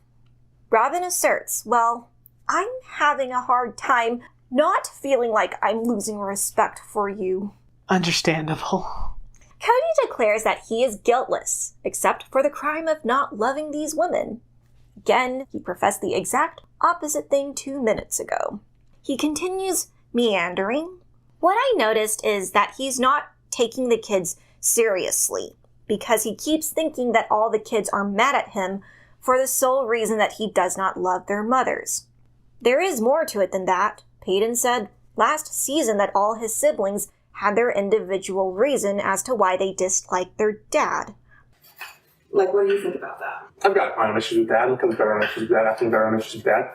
Robyn asserts, "Well, I'm having a hard time not feeling like I'm losing respect for you. Understandable. Kody declares that he is guiltless, except for the crime of not loving these women. Again, he professed the exact opposite thing 2 minutes ago. He continues meandering. What I noticed is that he's not taking the kids seriously, because he keeps thinking that all the kids are mad at him for the sole reason that he does not love their mothers. There is more to it than that. Peyton said last season that all his siblings had their individual reason as to why they disliked their dad. Like, what do you think about that? I've got my own issues with dad. Look at their own issues with dad. I think their own issues with dad.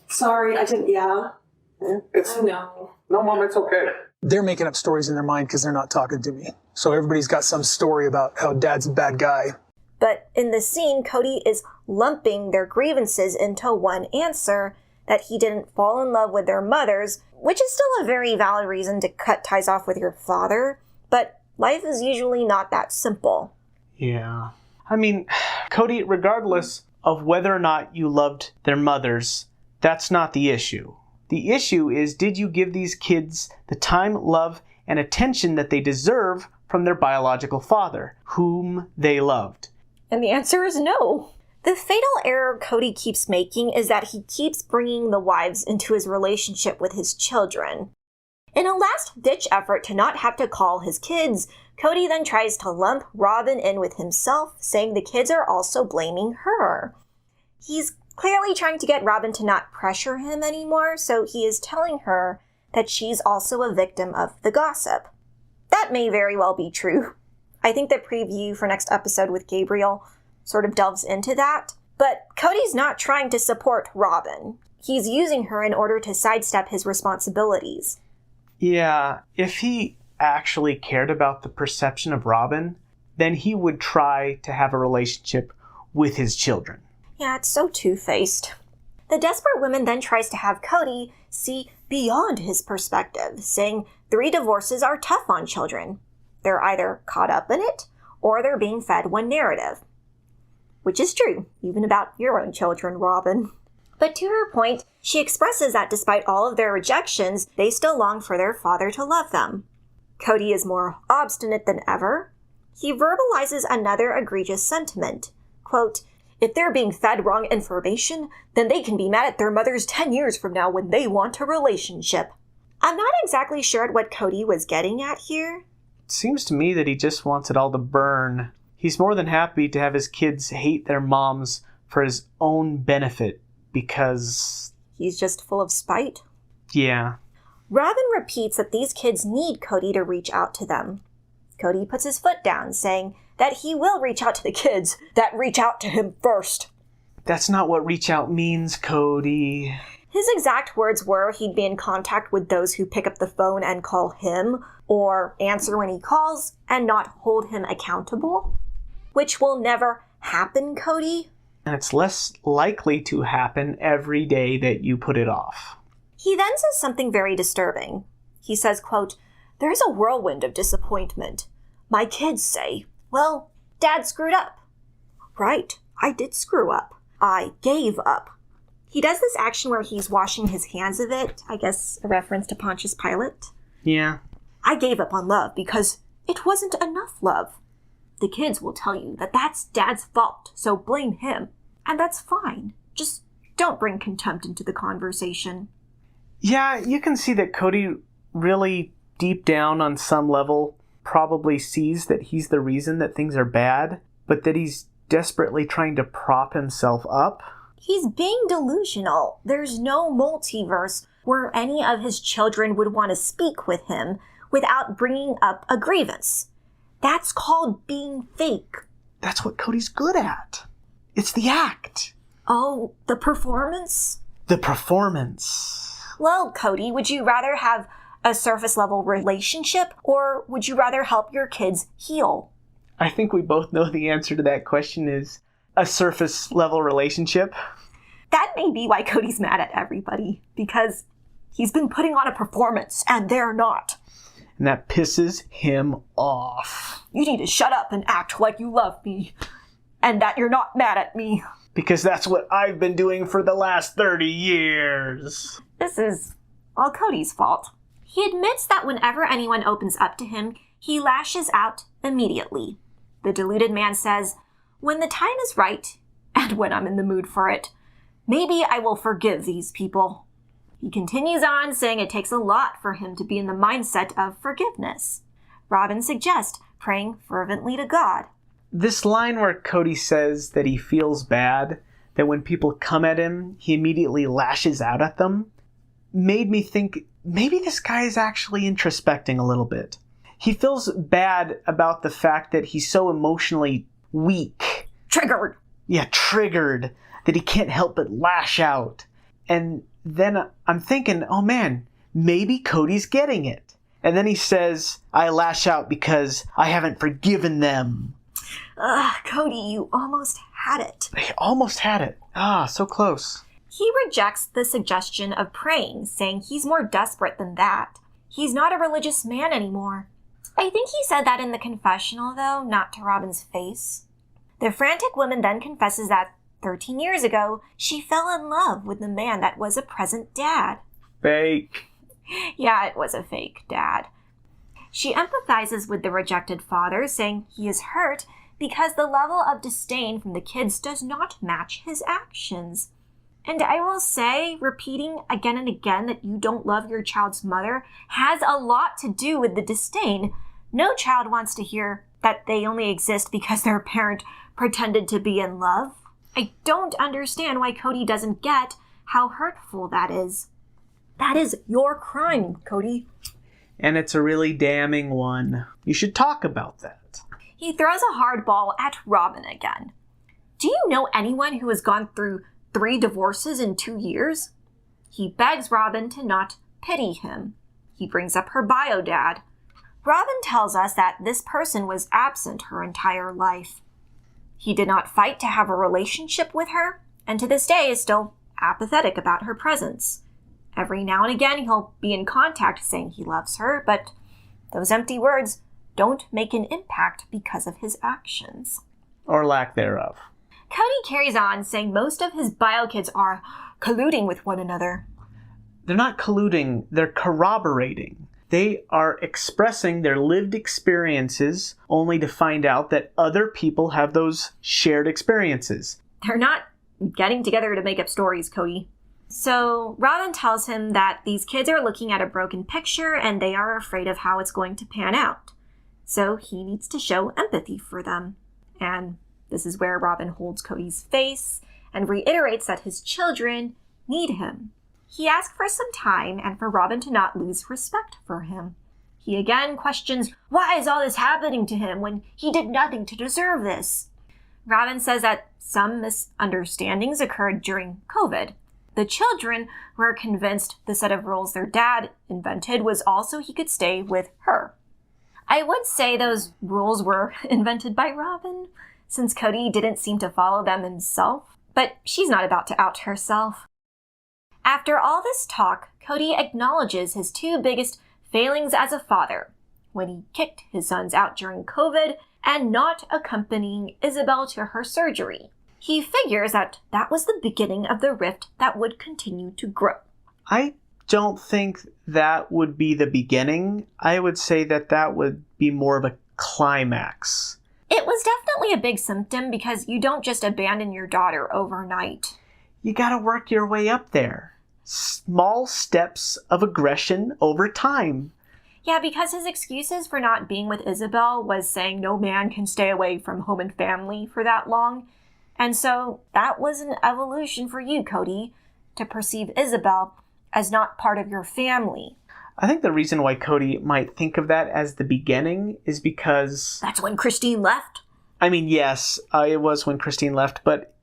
Sorry, I didn't, I know. No, Mom, it's okay. They're making up stories in their mind because they're not talking to me. So everybody's got some story about how dad's a bad guy. But in the scene, Kody is lumping their grievances into one answer, that he didn't fall in love with their mothers, which is still a very valid reason to cut ties off with your father, but life is usually not that simple. Yeah. I mean, Kody, regardless of whether or not you loved their mothers, that's not the issue. The issue is, did you give these kids the time, love, and attention that they deserve from their biological father, whom they loved? And the answer is no. The fatal error Kody keeps making is that he keeps bringing the wives into his relationship with his children. In a last-ditch effort to not have to call his kids, Kody then tries to lump Robyn in with himself, saying the kids are also blaming her. He's clearly trying to get Robyn to not pressure him anymore, so he is telling her that she's also a victim of the gossip. That may very well be true. I think the preview for next episode with Gabriel sort of delves into that. But Kody's not trying to support Robyn. He's using her in order to sidestep his responsibilities. Yeah, if he actually cared about the perception of Robyn, then he would try to have a relationship with his children. Yeah, it's so two-faced. The desperate woman then tries to have Kody see beyond his perspective, saying 3 divorces are tough on children. They're either caught up in it, or they're being fed one narrative. Which is true, even about your own children, Robyn. But to her point, she expresses that despite all of their rejections, they still long for their father to love them. Kody is more obstinate than ever. He verbalizes another egregious sentiment. Quote, if they're being fed wrong information, then they can be mad at their mothers 10 years from now when they want a relationship. I'm not exactly sure what Kody was getting at here. It seems to me that he just wants it all to burn. He's more than happy to have his kids hate their moms for his own benefit because... he's just full of spite. Yeah. Robyn repeats that these kids need Kody to reach out to them. Kody puts his foot down, saying that he will reach out to the kids that reach out to him first. That's not what reach out means, Kody. His exact words were he'd be in contact with those who pick up the phone and call him, or answer when he calls and not hold him accountable. Which will never happen, Kody. And it's less likely to happen every day that you put it off. He then says something very disturbing. He says, quote, there's a whirlwind of disappointment. My kids say, well, Dad screwed up. Right, I did screw up. I gave up. He does this action where he's washing his hands of it, I guess a reference to Pontius Pilate. Yeah. I gave up on love because it wasn't enough love. The kids will tell you that that's Dad's fault, so blame him. And that's fine. Just don't bring contempt into the conversation. Yeah, you can see that Kody really deep down on some level probably sees that he's the reason that things are bad, but that he's desperately trying to prop himself up. He's being delusional. There's no multiverse where any of his children would want to speak with him without bringing up a grievance. That's called being fake. That's what Kody's good at. It's the act. Oh, the performance? The performance. Well, Kody, would you rather have a surface-level relationship, or would you rather help your kids heal? I think we both know the answer to that question is a surface-level relationship. That may be why Kody's mad at everybody, because he's been putting on a performance, and they're not. And that pisses him off. You need to shut up and act like you love me, and that you're not mad at me. Because that's what I've been doing for the last 30 years. This is all Kody's fault. He admits that whenever anyone opens up to him, he lashes out immediately. The deluded man says, "When the time is right, and when I'm in the mood for it, maybe I will forgive these people." He continues on, saying it takes a lot for him to be in the mindset of forgiveness. Robyn suggests praying fervently to God. This line where Kody says that he feels bad, that when people come at him, he immediately lashes out at them, made me think maybe this guy is actually introspecting a little bit. He feels bad about the fact that he's so emotionally weak. Triggered. Yeah, triggered, that he can't help but lash out. And then I'm thinking, oh man, maybe Kody's getting it. And then he says, I lash out because I haven't forgiven them. Kody, you almost had it. I almost had it. So close. He rejects the suggestion of praying, saying he's more desperate than that. He's not a religious man anymore. I think he said that in the confessional, though, not to Robyn's face. The frantic woman then confesses that 13 years ago, she fell in love with the man that was a present dad. Fake. Yeah, it was a fake dad. She empathizes with the rejected father, saying he is hurt because the level of disdain from the kids does not match his actions. And I will say, repeating again and again that you don't love your child's mother has a lot to do with the disdain. No child wants to hear that they only exist because their parent pretended to be in love. I don't understand why Kody doesn't get how hurtful that is. That is your crime, Kody. And it's a really damning one. You should talk about that. He throws a hard ball at Robyn again. Do you know anyone who has gone through 3 divorces in 2 years? He begs Robyn to not pity him. He brings up her bio dad. Robyn tells us that this person was absent her entire life. He did not fight to have a relationship with her, and to this day is still apathetic about her presence. Every now and again he'll be in contact saying he loves her, but those empty words don't make an impact because of his actions. Or lack thereof. Kody carries on, saying most of his bio kids are colluding with one another. They're not colluding, they're corroborating. They are expressing their lived experiences only to find out that other people have those shared experiences. They're not getting together to make up stories, Kody. So Robyn tells him that these kids are looking at a broken picture and they are afraid of how it's going to pan out. So he needs to show empathy for them. And this is where Robyn holds Kody's face and reiterates that his children need him. He asks for some time and for Robyn to not lose respect for him. He again questions, why is all this happening to him when he did nothing to deserve this? Robyn says that some misunderstandings occurred during COVID. The children were convinced the set of rules their dad invented was also he could stay with her. I would say those rules were invented by Robyn, since Kody didn't seem to follow them himself, but she's not about to out herself. After all this talk, Kody acknowledges his 2 biggest failings as a father, when he kicked his sons out during COVID and not accompanying Isabel to her surgery. He figures that that was the beginning of the rift that would continue to grow. I don't think that would be the beginning. I would say that that would be more of a climax. It was definitely a big symptom because you don't just abandon your daughter overnight. You gotta work your way up there. Small steps of aggression over time. Yeah, because his excuses for not being with Isabel was saying no man can stay away from home and family for that long. And so that was an evolution for you, Kody, to perceive Isabel as not part of your family. I think the reason why Kody might think of that as the beginning is because... That's when Christine left? I mean, yes, it was when Christine left, but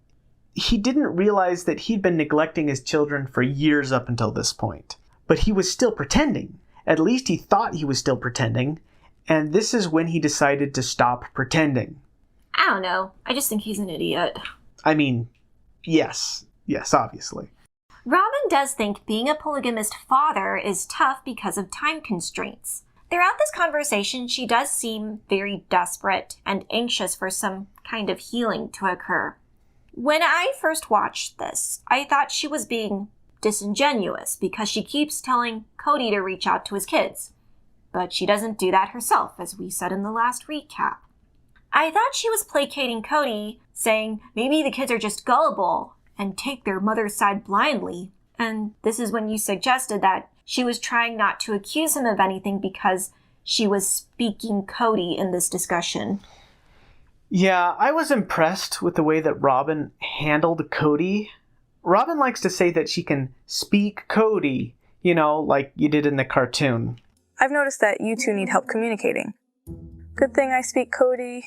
he didn't realize that he'd been neglecting his children for years up until this point. But he was still pretending. At least he thought he was still pretending. And this is when he decided to stop pretending. I don't know. I just think he's an idiot. I mean, yes. Yes, obviously. Robyn does think being a polygamist father is tough because of time constraints. Throughout this conversation, she does seem very desperate and anxious for some kind of healing to occur. When I first watched this, I thought she was being disingenuous because she keeps telling Kody to reach out to his kids. But she doesn't do that herself, as we said in the last recap. I thought she was placating Kody, saying maybe the kids are just gullible and take their mother's side blindly. And this is when you suggested that she was trying not to accuse him of anything because she was speaking Kody in this discussion. Yeah, I was impressed with the way that Robyn handled Kody. Robyn likes to say that she can speak Kody, like you did in the cartoon. I've noticed that you two need help communicating. Good thing I speak Kody.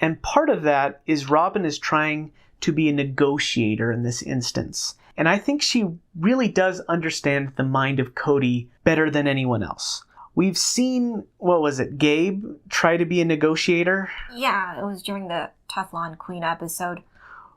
And part of that is Robyn is trying to be a negotiator in this instance. And I think she really does understand the mind of Kody better than anyone else. We've seen, Gabe try to be a negotiator? Yeah, it was during the Teflon Queen episode.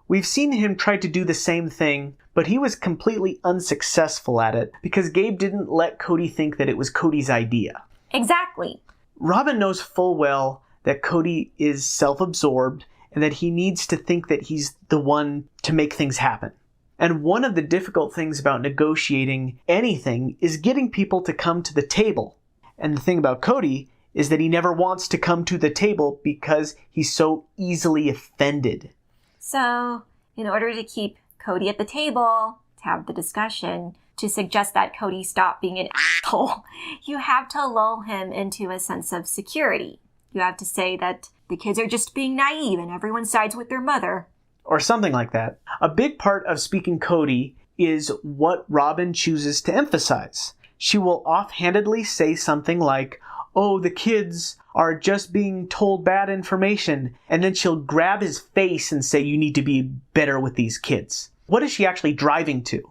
We've seen him try to do the same thing, but he was completely unsuccessful at it because Gabe didn't let Kody think that it was Kody's idea. Exactly. Robyn knows full well that Kody is self-absorbed and that he needs to think that he's the one to make things happen. And one of the difficult things about negotiating anything is getting people to come to the table. And the thing about Kody is that he never wants to come to the table because he's so easily offended. So, in order to keep Kody at the table, to have the discussion, to suggest that Kody stop being an asshole, you have to lull him into a sense of security. You have to say that the kids are just being naive and everyone sides with their mother. Or something like that. A big part of speaking Kody is what Robyn chooses to emphasize. She will offhandedly say something like, oh, the kids are just being told bad information. And then she'll grab his face and say, you need to be better with these kids. What is she actually driving to?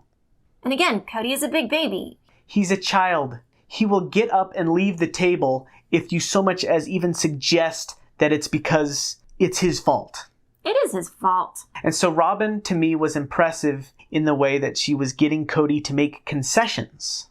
And again, Kody is a big baby. He's a child. He will get up and leave the table if you so much as even suggest that it's because it's his fault. It is his fault. And so Robyn, to me, was impressive in the way that she was getting Kody to make concessions.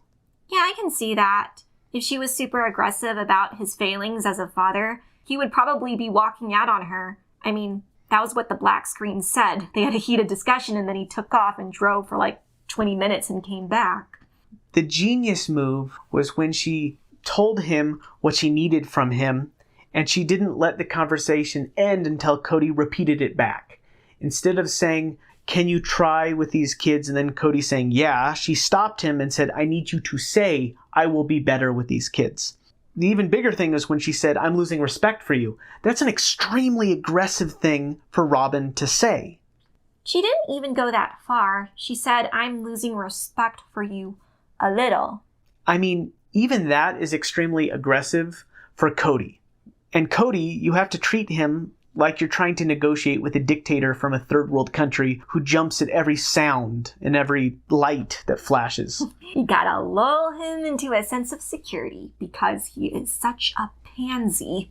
Yeah, I can see that. If she was super aggressive about his failings as a father, he would probably be walking out on her. I mean, that was what the black screen said. They had a heated discussion and then he took off and drove for like 20 minutes and came back. The genius move was when she told him what she needed from him, and she didn't let the conversation end until Kody repeated it back. Instead of saying, can you try with these kids? And then Kody saying, yeah, she stopped him and said, I need you to say, I will be better with these kids. The even bigger thing is when she said, I'm losing respect for you. That's an extremely aggressive thing for Robyn to say. She didn't even go that far. She said, I'm losing respect for you a little. I mean, even that is extremely aggressive for Kody. And Kody, you have to treat him like you're trying to negotiate with a dictator from a third world country who jumps at every sound and every light that flashes. You gotta lull him into a sense of security because he is such a pansy.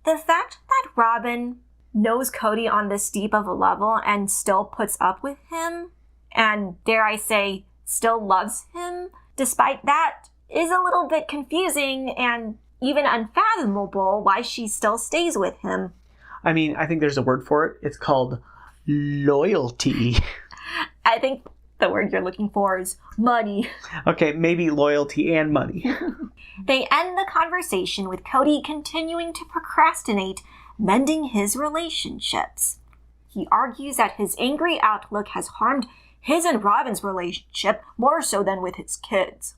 The fact that Robyn knows Kody on this deep of a level and still puts up with him, and dare I say, still loves him, despite that, is a little bit confusing and even unfathomable why she still stays with him. I mean, I think there's a word for it. It's called loyalty. I think the word you're looking for is money. Okay, maybe loyalty and money. They end the conversation with Kody continuing to procrastinate mending his relationships. He argues that his angry outlook has harmed his and Robyn's relationship more so than with his kids.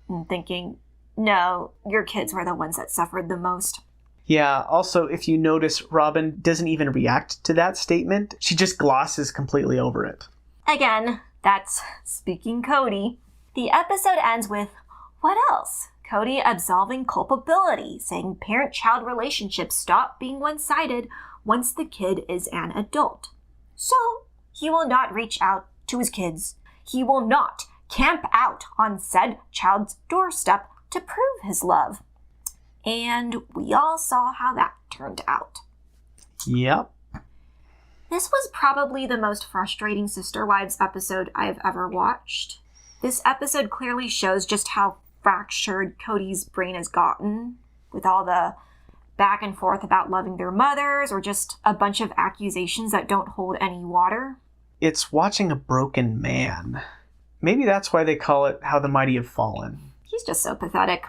I'm thinking, no, your kids were the ones that suffered the most. Yeah, also, if you notice, Robyn doesn't even react to that statement. She just glosses completely over it. Again, that's speaking Kody. The episode ends with, what else? Kody absolving culpability, saying parent-child relationships stop being one-sided once the kid is an adult. So, he will not reach out to his kids. He will not camp out on said child's doorstep to prove his love. And we all saw how that turned out. Yep. This was probably the most frustrating Sister Wives episode I've ever watched. This episode clearly shows just how fractured Kody's brain has gotten, with all the back and forth about loving their mothers, or just a bunch of accusations that don't hold any water. It's watching a broken man. Maybe that's why they call it How the Mighty Have Fallen. He's just so pathetic.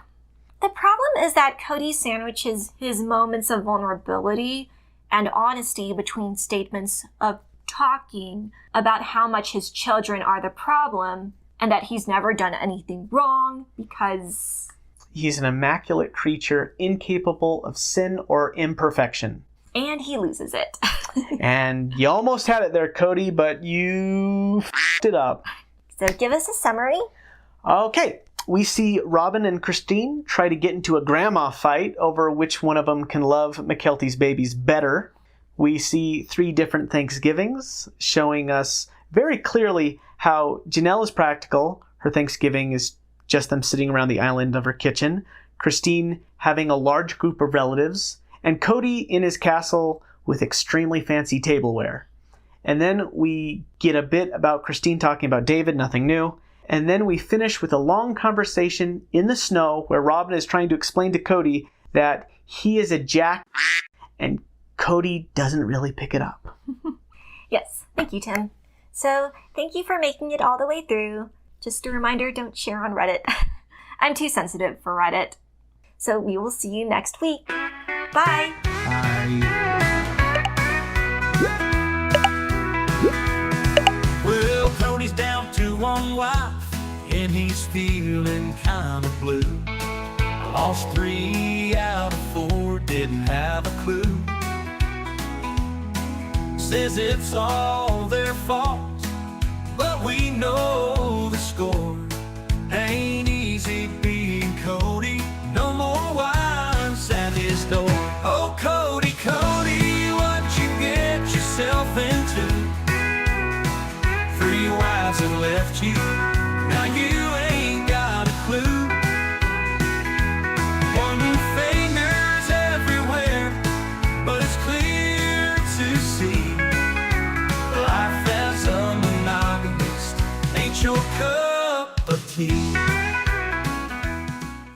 The problem is that Kody sandwiches his moments of vulnerability and honesty between statements of talking about how much his children are the problem and that he's never done anything wrong because he's an immaculate creature incapable of sin or imperfection. And he loses it. And you almost had it there, Kody, but you f***ed it up. So give us a summary. Okay. We see Robyn and Christine try to get into a grandma fight over which one of them can love Mykelti's babies better. We see 3 different Thanksgivings, showing us very clearly how Janelle is practical. Her Thanksgiving is just them sitting around the island of her kitchen. Christine having a large group of relatives. And Kody in his castle with extremely fancy tableware. And then we get a bit about Christine talking about David, nothing new. And then we finish with a long conversation in the snow where Robyn is trying to explain to Kody that he is a jacka and Kody doesn't really pick it up. Yes, thank you, Tim. So thank you for making it all the way through. Just a reminder, don't share on Reddit. I'm too sensitive for Reddit. So we will see you next week. Bye. Bye. Well, Cody's down to one wife, and he's feeling kind of blue. Lost 3 out of 4, didn't have a clue. Says it's all their fault, but we know the score. Ain't easy being Kody, no more wives at his door. Oh, Kody, Kody, what you get yourself into? 3 wives have left you, now you ain't got a clue. Pointing fingers everywhere, but it's clear to see life as a monogamist ain't your cup of tea.